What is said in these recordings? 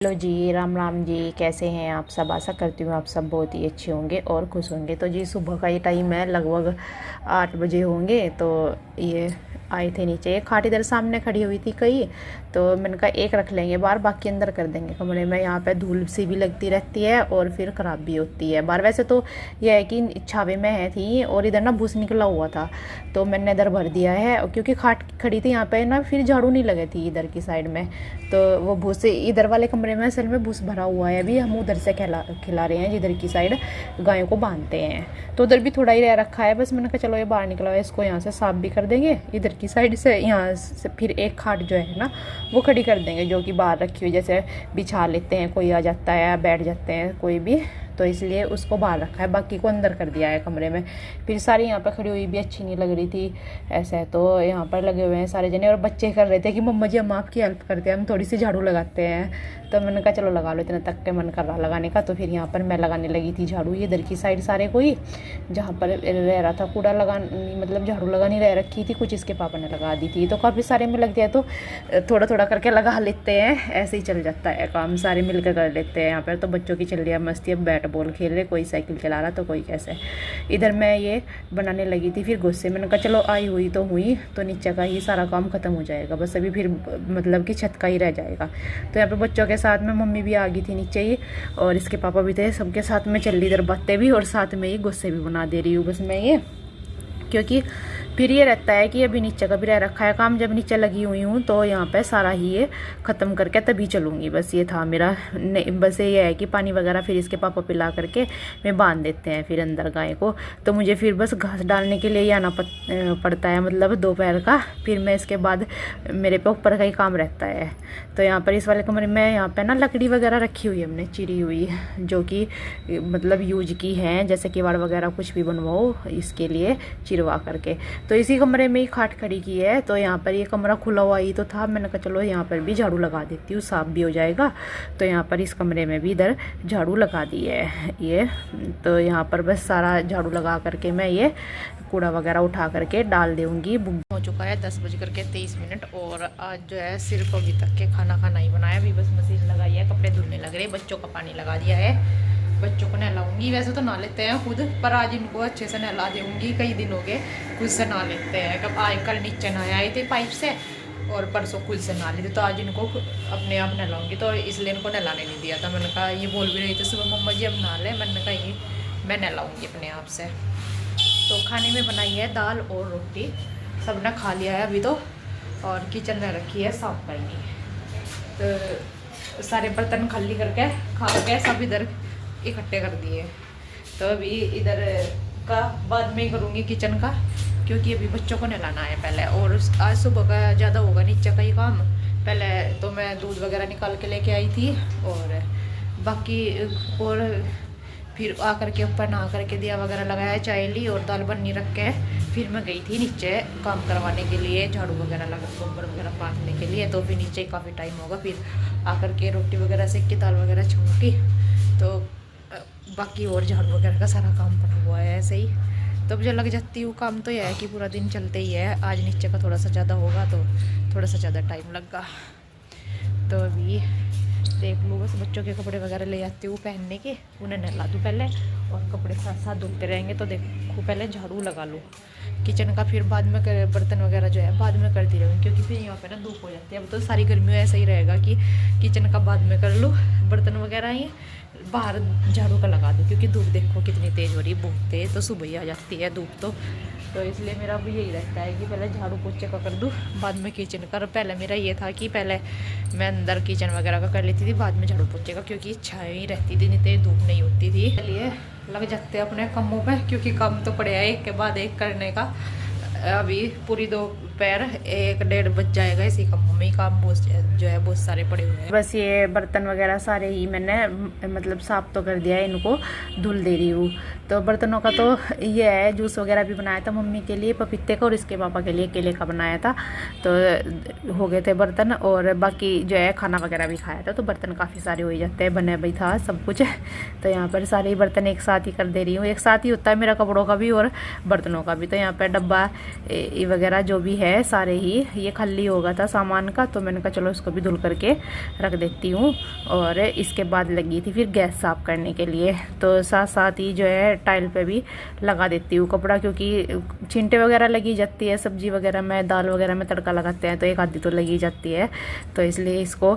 Hello जी, राम राम जी। कैसे हैं आप सब? आशा करती हूँ आप सब बहुत ही अच्छे होंगे और खुश होंगे। तो जी सुबह का ये टाइम है, लगभग 8 बजे होंगे। तो ये आए थे नीचे, एक खाट इधर सामने खड़ी हुई थी कई, तो मैंने कहा एक रख लेंगे बाहर, बाकी अंदर कर देंगे कमरे में। यहाँ पे धूल सी भी लगती रहती है और फिर ख़राब भी होती है बाहर। वैसे तो यह है कि छावे में है थी और इधर ना भूस निकला हुआ था, तो मैंने इधर भर दिया है। क्योंकि खाट खड़ी थी यहाँ पे ना, फिर झाड़ू नहीं लगे थी इधर की साइड में, तो वो भूस इधर वाले कमरे में असल में भूस भरा हुआ है। अभी हम उधर से खिला रहे हैं, जिधर की साइड गायों को बांधते हैं, तो उधर भी थोड़ा ही रह रखा है। बस मैंने कहा चलो ये बाहर निकला है, इसको यहाँ से साफ भी कर देंगे इधर की साइड से। यहाँ से फिर एक खाट जो है ना वो खड़ी कर देंगे, जो कि बाहर रखी हुई, जैसे बिछा लेते हैं, कोई आ जाता है या बैठ जाते हैं कोई भी, तो इसलिए उसको बाहर रखा है, बाकी को अंदर कर दिया है कमरे में। फिर सारी यहाँ पर खड़ी हुई भी अच्छी नहीं लग रही थी ऐसे, तो यहाँ पर लगे हुए हैं सारे जने। और बच्चे कर रहे थे कि मम्मा जी हम आपकी हेल्प करते हैं, हम थोड़ी सी झाड़ू लगाते हैं। तो मैंने कहा चलो लगा लो, इतना तक के मन कर रहा लगाने का। तो फिर यहाँ पर मैं लगाने लगी थी झाड़ू, ये इधर की साइड सारे कोई जहाँ पर रह रहा था कूड़ा लगा, मतलब झाड़ू लगानी रह रखी थी कुछ, इसके पापा ने लगा दी थी। तो काफ़ी सारे में लग गया, तो थोड़ा थोड़ा करके लगा लेते हैं, ऐसे ही चल जाता है काम, सारे मिलकर कर लेते हैं। यहाँ पर तो बच्चों की चल रही है मस्ती, अब बैट बॉल खेल रहे, कोई साइकिल चला रहा तो कोई कैसे। इधर मैं ये बनाने लगी थी, फिर गुस्से मैंने कहा चलो आई हुई तो नीचे का ही सारा काम खत्म हो जाएगा, बस अभी फिर मतलब कि छत का ही रह जाएगा। तो यहाँ पे बच्चों के साथ में मम्मी भी आ गई थी नीचे ही, और इसके पापा भी थे, सबके साथ में चल रही इधर बातें भी, और साथ में ही गुस्से भी बना दे रही हूँ बस मैं ये। क्योंकि फिर ये रहता है कि अभी नीचे का भी रह रखा है काम, जब नीचे लगी हुई हूँ तो यहाँ पे सारा ही ये ख़त्म करके तभी चलूँगी। बस ये था मेरा, बस ये है कि पानी वगैरह फिर इसके पापा पिला करके मैं बांध देते हैं फिर अंदर गाय को। तो मुझे फिर बस घास डालने के लिए ही आना पड़ता है, मतलब दोपहर का। फिर मैं इसके बाद मेरे पे ऊपर का ही काम रहता है। तो यहाँ पर इस वाले कमरे में यहाँ पर ना लकड़ी वगैरह रखी हुई है हमने चिरी हुई, जो कि मतलब यूज की है, जैसे किवाड़ वगैरह कुछ भी बनवाओ इसके लिए चिरवा करके। तो इसी कमरे में ही खाट खड़ी की है। तो यहाँ पर ये कमरा खुला हुआ ही तो था, मैंने कहा चलो यहाँ पर भी झाड़ू लगा देती हूँ, साफ भी हो जाएगा। तो यहाँ पर इस कमरे में भी इधर झाड़ू लगा दी है ये। तो यहाँ पर बस सारा झाड़ू लगा करके मैं ये कूड़ा वगैरह उठा करके डाल दूँगी। हो चुका है 10:23, और आज जो है सिर्फ अभी तक के खाना नहीं बनाया, अभी बस मशीन लगाई है, कपड़े धुलने लग रहे, बच्चों का पानी लगा दिया है, बच्चों को नहलाऊंगी। वैसे तो नहा लेते हैं खुद, पर आज इनको अच्छे से नहला दूँगी, कई दिन हो गए खुद से नहा लेते हैं। कब आए कल नीचे नहाए आए थे पाइप से, और परसों खुद से नहा लेते, तो आज इनको अपने आप नहलाऊंगी। तो इसलिए इनको नहलाने नहीं दिया था। मैंने कहा, ये बोल भी रही थी सुबह मम्मा जी अब नहा लें, मैंने कहा ये मैं नहलाऊंगी अपने आप से। तो खाने में बनाई है दाल और रोटी, सब ने खा लिया है अभी तो, और किचन में रखी है साफ करनी। तो सारे बर्तन खाली करके खा के सब इधर इकट्ठे कर दिए। तो अभी इधर का बाद में ही करूँगी किचन का, क्योंकि अभी बच्चों को नहलाना है पहले, और आज सुबह का ज़्यादा होगा नीचे का ही काम। पहले तो मैं दूध वगैरह निकाल के लेके आई थी, और बाकी और फिर आकर के ऊपर नहा करके दिया वगैरह लगाया, चाय ली और दाल बननी रख के फिर मैं गई थी नीचे काम करवाने के लिए, झाड़ू वगैरह लगा गोबर वगैरह पाथने के लिए। तो फिर नीचे काफ़ी टाइम होगा, फिर आकर के रोटी वगैरह सेक के दाल वगैरह छूँगी। तो बाकी और झाड़ू वगैरह का सारा काम पड़ा हुआ है ऐसे ही। तो मुझे लग जाती हूँ काम, तो यह है कि पूरा दिन चलते ही है। आज नीचे का थोड़ा सा ज़्यादा होगा तो थोड़ा सा ज़्यादा टाइम लगा। तो अभी देख लूँ, बस बच्चों के कपड़े वगैरह ले आती हूँ पहनने के, उन्हें नहला दूँ पहले, और कपड़े साथ साथ धुलते रहेंगे। तो देखो पहले झाड़ू लगा लूँ किचन का, फिर बाद में बर्तन वगैरह जो है बाद में करती रहूँगी, क्योंकि फिर यहाँ पे ना धूप हो जाती है। अब तो सारी गर्मी में ऐसा ही रहेगा कि किचन का बाद में कर लूँ, बर्तन वगैरह ही बाहर झाड़ू का लगा दूँ, क्योंकि धूप देखो कितनी तेज़ हो रही है, बहुत तेज़, तो सुबह ही आ जाती है धूप। तो इसलिए मेरा भी यही रहता है कि पहले झाड़ू पोछे का कर दूँ, बाद में किचन का। पहले मेरा ये था कि पहले मैं अंदर किचन वगैरह का कर लेती थी, बाद में झाड़ू पोछे का, क्योंकि छाई ही रहती थी, नहीं तेज धूप नहीं होती थी। इसलिए लग जाते हैं अपने कामों पे, क्योंकि काम तो पड़े है एक के बाद एक करने का। अभी पूरी दोपहर 1-1:30 बज जाएगा इसी कामों में ही, काम बहुत जो है बहुत सारे पड़े हुए हैं। बस ये बर्तन वगैरह सारे ही मैंने मतलब साफ तो कर दिया है, इनको धुल दे रही हूँ। तो बर्तनों का तो ये है, जूस वगैरह भी बनाया था मम्मी के लिए पपीते का, और इसके पापा के लिए केले का बनाया था। तो हो गए थे बर्तन, और बाकी जो है खाना वगैरह भी खाया था, तो बर्तन काफ़ी सारे हो ही जाते हैं, बने भी था सब कुछ। तो यहाँ पर सारे बर्तन एक साथ ही कर दे रही हूँ, एक साथ ही होता है मेरा कपड़ों का भी और बर्तनों का भी। तो यहाँ पर डब्बा ये वगैरह जो भी है सारे ही ये खाली हो गया था सामान का, तो मैंने कहा चलो इसको भी धुल करके रख देती हूँ। और इसके बाद लगी थी फिर गैस साफ़ करने के लिए, तो साथ साथ ही जो है टाइल पे भी लगा देती हूँ कपड़ा, क्योंकि छींटे वगैरह लगी जाती है, सब्जी वगैरह में दाल वगैरह में तड़का लगाते हैं तो एक आधी तो लगी जाती है, तो इसलिए इसको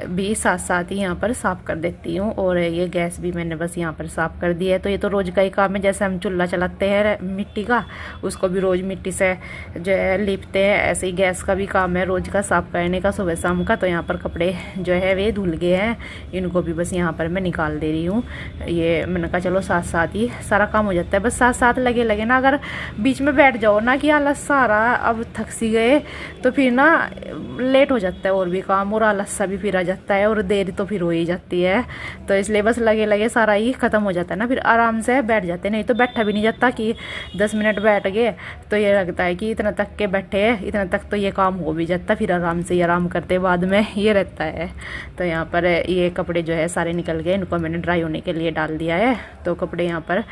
भी साथ साथ ही यहाँ पर साफ़ कर देती हूँ। और ये गैस भी मैंने बस यहाँ पर साफ़ कर दिया है। तो ये तो रोज़ का ही काम है, जैसे हम चूल्हा चलाते हैं मिट्टी का, उसको भी रोज़ मिट्टी से जो है लीपते हैं, ऐसे ही गैस का भी काम है रोज़ का साफ़ करने का सुबह शाम का। तो यहाँ पर कपड़े जो है वे धुल गए हैं, इनको भी बस यहाँ पर मैं निकाल दे रही हूँ। ये मैंने कहा चलो साथ साथ ही सारा काम हो जाता है, बस साथ साथ लगे लगे ना, अगर बीच में बैठ जाओ ना कि आलस सारा अब थक सी गए तो फिर ना लेट हो जाता है और भी काम, और आलस सा भी फिर आ जाता है और देर तो फिर हो ही जाती है। तो इसलिए बस लगे लगे सारा ही ख़त्म हो जाता है ना, फिर आराम से बैठ जाते, नहीं तो बैठा भी नहीं जाता कि 10 मिनट बैठ गए तो ये लगता है कि इतना तक के बैठे हैं, इतना तक तो ये काम हो भी जाता, फिर आराम से आराम करते बाद में ये रहता है। तो यहाँ पर ये कपड़े जो है सारे निकल गए, इनको मैंने ड्राई होने के लिए डाल दिया है, तो कपड़े यहाँ पर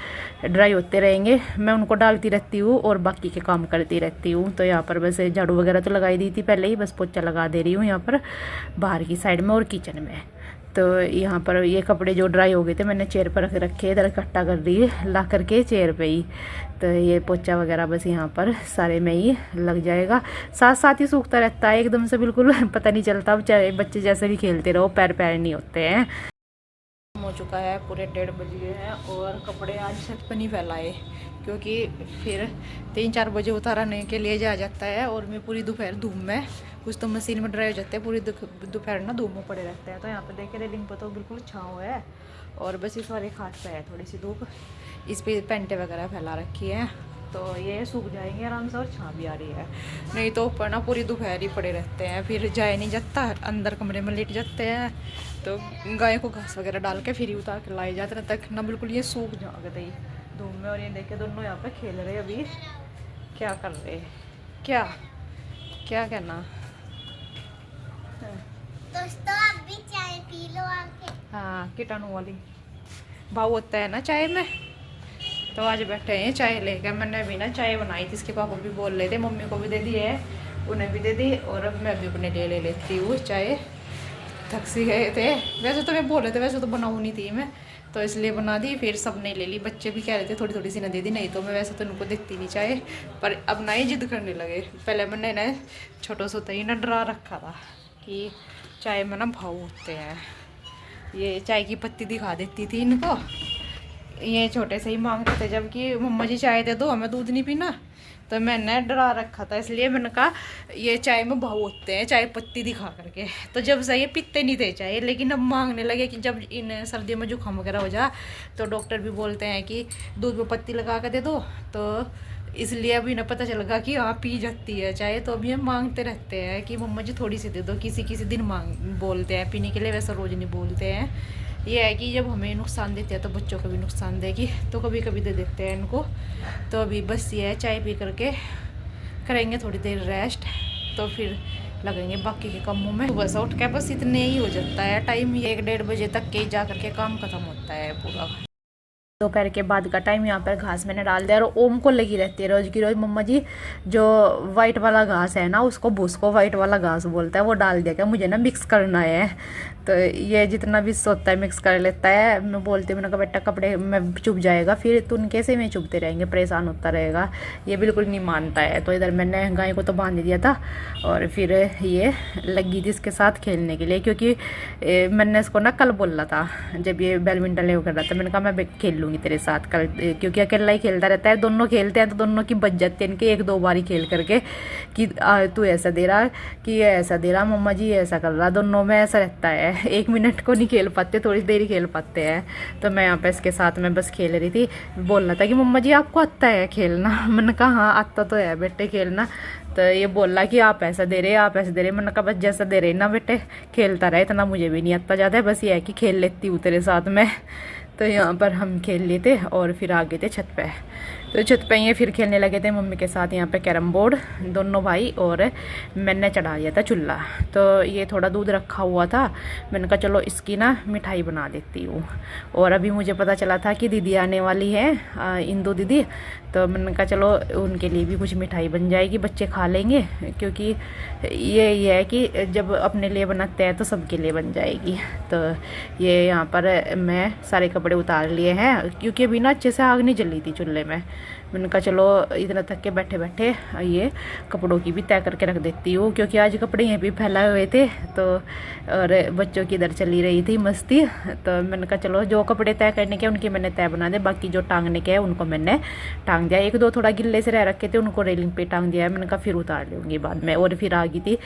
ड्राई होते रहेंगे, मैं उनको डालती रहती हूँ और बाकी के काम करती रहती हूँ। तो यहाँ पर बस झाड़ू वगैरह तो लगाई दी थी पहले ही, बस पोछा लगा दे रही हूँ यहाँ पर बाहर की साइड में और किचन में। तो यहाँ पर ये कपड़े जो ड्राई हो गए थे मैंने चेयर पर रख रखे, इधर इकट्ठा कर दिए ला करके चेयर पे ही। तो ये पोछा वगैरह बस यहाँ पर सारे में ही लग जाएगा, साथ साथ ही सूखता रहता है एकदम से, बिल्कुल पता नहीं चलता, चाहे बच्चे जैसे भी खेलते रहो पैर पैर नहीं होते हैं। हो चुका है, पूरे 1:30 बज गए हैं और कपड़े आज छत पर नहीं फैलाए, क्योंकि फिर 3-4 बजे उतारने के लिए जा जाता है और मैं पूरी दोपहर धूप में, कुछ तो मशीन में ड्राई हो जाते हैं, पूरी दोपहर ना धूप में पड़े रहते हैं। तो यहाँ पे देखिए रेलिंग पर तो बिल्कुल छाँव है और बस इस वाले खाट पे है थोड़ी सी धूप, इस पर पेंटे वगैरह फैला रखी है, तो ये सूख जाएंगे आराम से और छाँ भी आ रही है, नहीं तो ऊपर ना पूरी दोपहर ही पड़े रहते हैं, फिर जाए नहीं जाता, अंदर कमरे में लेट जाते हैं, तो गाय को घास वगैरह डाल के फिर ही उतार के लाए जाते हैं, तक ना बिल्कुल ये सूख जाते ही धूप में। और ये देखे दोनों यहाँ पे खेल रहे अभी, क्या कर रहे, क्या क्या कहना दोस्तों, आप भी चाय पी लो आके। हाँ, कीटाणु वाली भाव होता है ना चाय में, तो आज बैठे हैं चाय लेकर। मैंने भी ना चाय बनाई थी, इसके पापा भी बोल रहे थे, मम्मी को भी दे दी है, उन्हें भी दे दी और मैं भी अपने लिए ले लेती हूँ चाय, थक सी गए थे। वैसे तो मैं बोल रहे थे, वैसे तो बनाऊँ नहीं थी मैं, तो इसलिए बना दी, फिर सब ने ले ली, बच्चे भी कह रहे थे थोड़ी थोड़ी सी ना दे दी, नहीं तो मैं वैसे तो उनको देती नहीं चाय, पर अब ना ही जिद करने लगे। पहले मैंने ना छोटो सा ही ना डरा रखा था कि चाय में ना भाव होते हैं, ये चाय की पत्ती दिखा देती थी इनको, ये छोटे से ही मांगते थे, जबकि मम्मा जी चाय दे दो, हमें दूध नहीं पीना, तो मैंने डरा रखा था, इसलिए मैंने कहा ये चाय में भाव होते हैं चाय पत्ती दिखा करके। तो जब से ये पीते नहीं थे चाय, लेकिन अब मांगने लगे कि जब इन सर्दियों में जुकाम वगैरह हो जा तो डॉक्टर भी बोलते हैं कि दूध में पत्ती लगा कर दे दो, तो इसलिए अभी इन्हें पता चल गया कि हाँ पी जाती है चाय, तो अभी हम मांगते रहते हैं कि मम्मा जी थोड़ी सी दे दो, किसी किसी दिन मांग बोलते हैं पीने के लिए, वैसा रोज़ नहीं बोलते हैं। ये है कि जब हमें नुकसान देते हैं तो बच्चों को भी नुकसान देगी, तो कभी कभी दे देते हैं इनको। तो अभी बस ये है, चाय पी करके करेंगे थोड़ी देर रेस्ट, तो फिर लगेंगे बाकी के कामों में। सुबह से उठ के बस इतने ही हो जाता है टाइम, 1-1:30 बजे तक के जा करके काम खत्म होता है पूरा। दोपहर के बाद का टाइम यहाँ पर घास मैंने डाल दिया, और ओम को लगी रहती है रोज़ की रोज़, मम्मा जी जो वाइट वाला घास है ना, उसको भूस को वाइट वाला घास बोलता है, वो डाल दिया क्या मुझे ना मिक्स करना है, तो ये जितना भी सोता है मिक्स कर लेता है। मैं बोलती हूँ, मैंने कहा बेटा कपड़े में चुभ जाएगा, फिर तुम कैसे में चुभते रहेंगे, परेशान होता रहेगा, ये बिल्कुल नहीं मानता है। तो इधर मैंने गाय को तो बांध दिया था और फिर ये लगी थी इसके साथ खेलने के लिए, क्योंकि मैंने इसको ना कल बोला था जब ये बैडमिंटन ले कर रहा था, मैंने कहा मैं खेल लूँगी तेरे साथ कल, क्योंकि अकेला ही खेलता रहता है, दोनों खेलते हैं तो दोनों की बच जाती है इनके 1-2 बार ही खेल करके कि तू ऐसा दे रहा कि ये ऐसा दे रहा, मम्मा जी ऐसा कर रहा, दोनों में ऐसा रहता है, 1 मिनट को नहीं खेल पाते, थोड़ी देर ही खेल पाते हैं। तो मैं यहाँ पे इसके साथ में बस खेल रही थी, बोल रहा था कि मम्मा जी आपको आता है खेलना, मैंने कहा हाँ आता तो है बेटे खेलना, तो ये बोल रहा कि आप ऐसा दे रहे आप ऐसा दे रहे, मैंने कहा बस जैसा दे रहे ना बेटे खेलता रहे, इतना मुझे भी नहीं आता ज़्यादा है, बस ये है कि खेल लेती हूँ तेरे साथ में। तो यहाँ पर हम खेल लिए थे और फिर आ गए थे छत पे। तो छत पे ये फिर खेलने लगे थे मम्मी के साथ यहाँ पे कैरम बोर्ड, दोनों भाई, और मैंने चढ़ा दिया था चूल्हा। तो ये थोड़ा दूध रखा हुआ था, मैंने कहा चलो इसकी ना मिठाई बना देती हूँ। और अभी मुझे पता चला था कि दीदी आने वाली है, इंदू दीदी, तो मैंने कहा चलो उनके लिए भी कुछ मिठाई बन जाएगी, बच्चे खा लेंगे, क्योंकि ये है कि जब अपने लिए बनाते हैं तो सबके लिए बन जाएगी। तो ये यहाँ पर मैं सारे कपड़े उतार लिए हैं, क्योंकि अभी ना अच्छे से आग नहीं जली थी चूल्हे में। मैंने कहा चलो इतना थक के बैठे बैठे ये कपड़ों की भी तय करके रख देती हूँ, क्योंकि आज कपड़े यहाँ भी फैलाए हुए थे, तो और बच्चों की इधर चली रही थी मस्ती। तो मैंने कहा चलो जो कपड़े तय करने के उनकी मैंने तय बना दे, बाकी जो टांगने के हैं उनको मैंने टांग दिया। एक दो थोड़ा गिल्ले से रह रखे थे, उनको रेलिंग पे टांग दिया है। मैंने कहा फिर उतार लूँगी बाद में। और फिर आ गई थी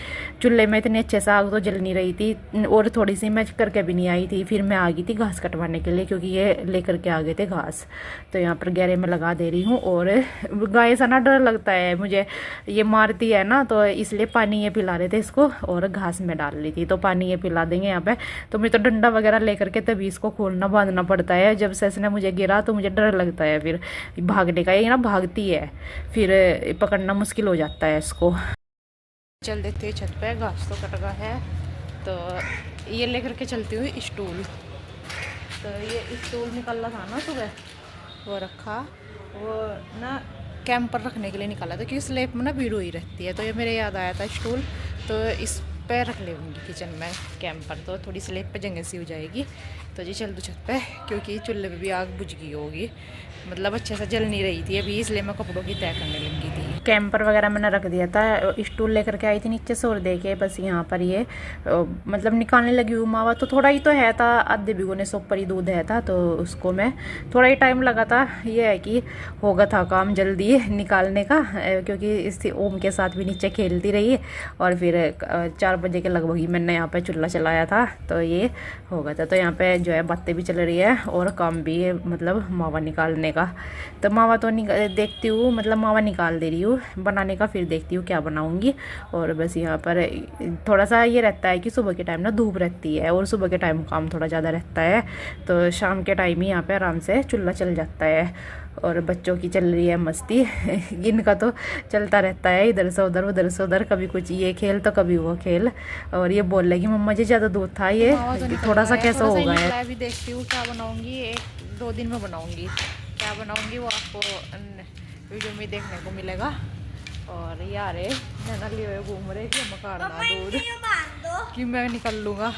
चूल्हे में, इतनी अच्छे से आग तो जल नहीं रही थी, और थोड़ी सी मैं करके भी नहीं आई थी। फिर मैं आ गई थी घास कटवाने के लिए, क्योंकि ये लेकर के आ गए थे घास। तो यहाँ पर गहरे में लगा दे रही हूँ। और गाय से ना डर लगता है मुझे, ये मारती है ना, तो इसलिए पानी ये पिला रहे थे इसको, और घास में डाल ली थी, तो पानी ये पिला देंगे यहाँ पे। तो मुझे तो डंडा वगैरह लेकर के तभी इसको खोलना बांधना पड़ता है। जब से इसने मुझे गिरा तो मुझे डर लगता है फिर भागने का, ये ना भागती है, फिर पकड़ना मुश्किल हो जाता है इसको। चल देते छत पे, घास तो कट गया है, तो ये लेकर के चलती हूँ स्टूल। तो ये स्टूल निकाला था ना सुबह, वो रखा, वो ना कैंप पर रखने के लिए निकाला था, क्योंकि स्लैब में ना भीड़ हुई रहती है। तो ये मेरे याद आया था स्टूल, तो इस पे रख लेंगी किचन में कैंप पर, तो थोड़ी स्लैब पे जगह सी हो जाएगी। तो जी चल दो छत पे, क्योंकि चूल्हे पे भी आग बुझ गई होगी, मतलब अच्छे से जल नहीं रही थी अभी, इसलिए मैं कपड़ों की तय करने लगी थी। कैंपर वगैरह मैंने रख दिया था, स्टूल लेकर के आई थी नीचे से, और देखे बस यहाँ पर ये मतलब निकालने लगी हूँ मावा। तो थोड़ा ही तो है था, आधे भिगोने से ऊपर ही दूध है था, तो उसको मैं थोड़ा ही टाइम लगा था। ये है कि होगा था काम जल्दी निकालने का, क्योंकि इस ओम के साथ भी नीचे खेलती रही, और फिर 4 बजे के लगभग ही मैंने यहाँ पे चूल्हा चलाया था, तो ये हो गया था। तो यहाँ पे जो है बातें भी चल रही है और काम भी है, मतलब मावा निकालने का। तो मावा तो देखती हूँ, मतलब मावा निकाल दे रही हूँ, बनाने का फिर देखती हूँ क्या बनाऊँगी। और बस यहाँ पर थोड़ा सा ये रहता है कि सुबह के टाइम ना धूप रहती है, और सुबह के टाइम काम थोड़ा ज़्यादा रहता है, तो शाम के टाइम ही यहाँ पे आराम से चूल्हा चल जाता है। और बच्चों की चल रही है मस्ती इनका तो चलता रहता है, इधर से उधर उधर से उधर, कभी कुछ ये खेल तो कभी वो खेल। और ये बोल रही मम्मा जी ज़्यादा दूध था, ये थोड़ा सा कैसा हो गया है। अभी देखती हूँ क्या बनाऊँगी, 1-2 दिन में बनाऊँगी, क्या बनाऊँगी वो आपको वीडियो में देखने को मिलेगा। और यार नैना लिए हुए घूम रहे कि मकाना दूध कि मैं निकल लूँगा।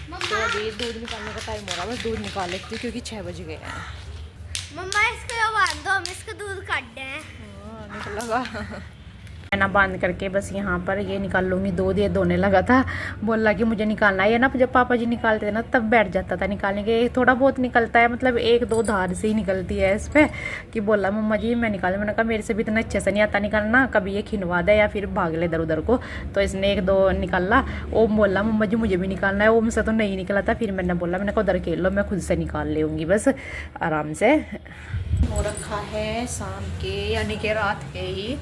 तो अभी दूध निकालने का टाइम हो रहा है, बस दूध निकाल लेती हूँ, क्योंकि 6 बज गए हैं। मम्मा इसको बांध दो, हम इसका दूध काट दें। हाँ निकलेगा ना, बांध करके बस यहाँ पर ये निकाल लूँगी। दूध ये धोने लगा था, बोल रहा कि मुझे निकालना है। ये ना जब पापा जी निकालते थे ना तब बैठ जाता था निकालने के, थोड़ा बहुत निकलता है, मतलब 1-2 धार से ही निकलती है इस पर। कि बोला मम्मा जी मैं निकाल, मैंने कहा मेरे से भी इतना अच्छे से नहीं आता निकालना, कभी ये खिनवा दे या फिर भाग ले इधर उधर को। तो इसने 1-2 निकाला। ओम बोला मम्मा जी मुझे भी निकालना है, ओम से तो नहीं निकला था। फिर मैंने बोला, मैंने कहा उधर खेल लो, मैं खुद से निकाल लेूँगी बस आराम से। हो रखा है शाम के, यानी कि रात के ही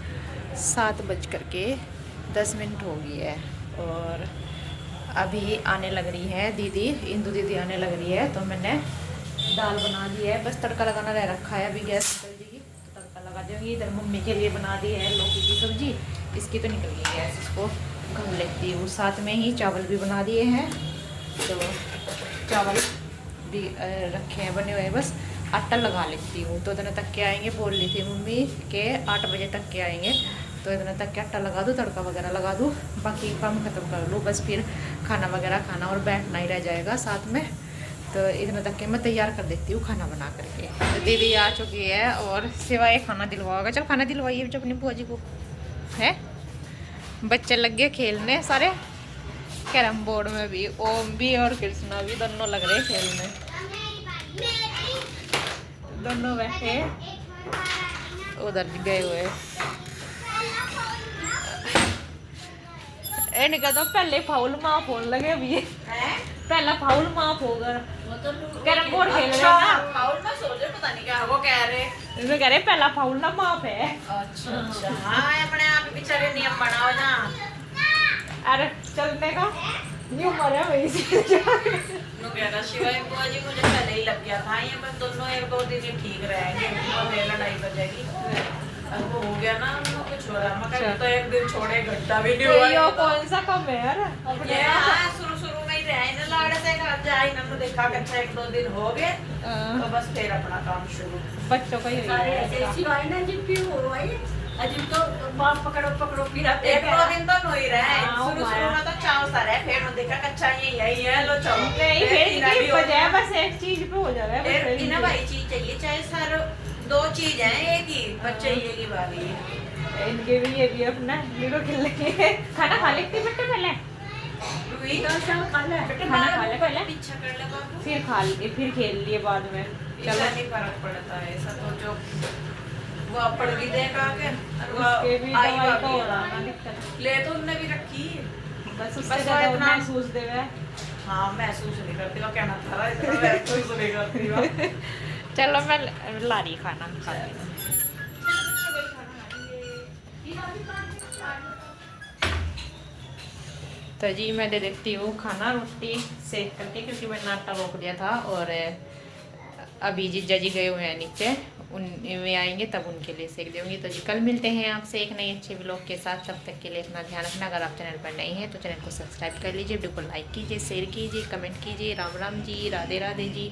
7:10 हो गई है, और अभी आने लग रही है दीदी, इंदू दीदी आने लग रही है। तो मैंने दाल बना दी है, बस तड़का लगाना रह रखा है, अभी गैस निकल जाएगी तो तड़का लगा दूँगी। इधर मम्मी के लिए बना दी है लौकी की सब्जी, इसकी तो निकल गई गैस, इसको घल लेती हूँ। साथ में ही चावल भी बना दिए हैं, तो चावल भी रखे हैं बने हुए, बस आटा लगा लेती हूँ। तो इतने तक के आएंगे, बोल रही थी मम्मी के 8 बजे तक के आएंगे, तो इतने तक के आटा लगा दूँ, तड़का वगैरह लगा दूँ, बाकी काम ख़त्म कर लूँ, बस फिर खाना वगैरह खाना और बैठना ही रह जाएगा साथ में। तो इतने तक के मैं तैयार कर देती हूँ खाना बना करके। तो दीदी आ चुकी है, और सिवाय खाना दिलवाओगा, चल खाना दिलवाइए जो अपनी बुआ जी को है। बच्चे लग गए खेलने सारे, कैरम बोर्ड में भी ओम भी और कृष्णा भी, दोनों लग रहे खेलने, दोनों बैठे उधर गए हुए। इनका तो पहले फाउल माफ होने लगे अभी, पहला फाउल माफ होगा, कैरम बोर्ड खेल रहे हैं ना, फाउल में सोचे पता नहीं क्या वो कह रहे पहला फाउल ना माफ है। अच्छा हाँ, अपने आप बेचारे नियम बनाओ ना। अरे चलने का ये उम्र है वही से नु कहना शिवाय को जी मुझे पहले ही लग गया था ये बस दोनों एक दो दिन ही ठीक रहेंगे और फिर लड़ाई बजेगी। अब वो हो गया ना उनको कुछ हो रहा मगर तो एक दिन छोड़े घंटा भी नहीं हुआ। ये कौन सा कम है यार अपने ये हाँ शुरू में ही रहे ना लाड़ से घर जाए ना तो देखा कि अच्छा एक दो दिन हो गए तो बस फिर अपना काम शुरू। बच्चों का ही सारे ऐसे सिवाय ना जिन भी हो रही अजिब तो बाप पकड़ो पकड़ो फिर आते एक दो दिन तो नहीं रहे हाँ, शुरू में तो चाव सा रहे फिर मैं देखा कि अच्छा ये यही है लो चलो नहीं फिर की बजाय बस एक चीज पे हो जावे फिर इन्हें भाई चीज चाहिए चाहे सर दो चीज है एक ही बच्चे ये की बारी है। इनके भी ये भी अपना लूडो खेल लेंगे खाना खा लेते बेटे पहले रुई तो सब खा ले खाना खा ले पहले पीछा कर ले बाबू फिर खा लिए फिर खेल लिए बाद में चलो नहीं फर्क पड़ता है ऐसा तो जो वो पड़ भी देगा के और वो उसके भी आई दवाई का भाभी हो रहा ना दिक्कत ले तो उनने भी रखी बस उससे बस ज्यादा वो इतना- महसूस देवे हाँ महसूस नहीं करती वो कहना था इतना महसूस नहीं करती वो चलो मैं ला रही खाना खाती हूँ। तो जी मैं दे देती हूँ खाना रोटी सेक करके क्योंकि मैंने आटा रोक दिया था और अभी जीजा जी गए हुए हैं नीचे उन वे आएंगे तब उनके लिए सेक दूँगी। तो जी कल मिलते हैं आपसे एक नए अच्छे व्लॉग के साथ। तब तक के लिए अपना ध्यान रखना। अगर आप चैनल पर नए हैं तो चैनल को सब्सक्राइब कर लीजिए, वीडियो को लाइक कीजिए, शेयर कीजिए, कमेंट कीजिए। राम राम जी, राधे राधे जी।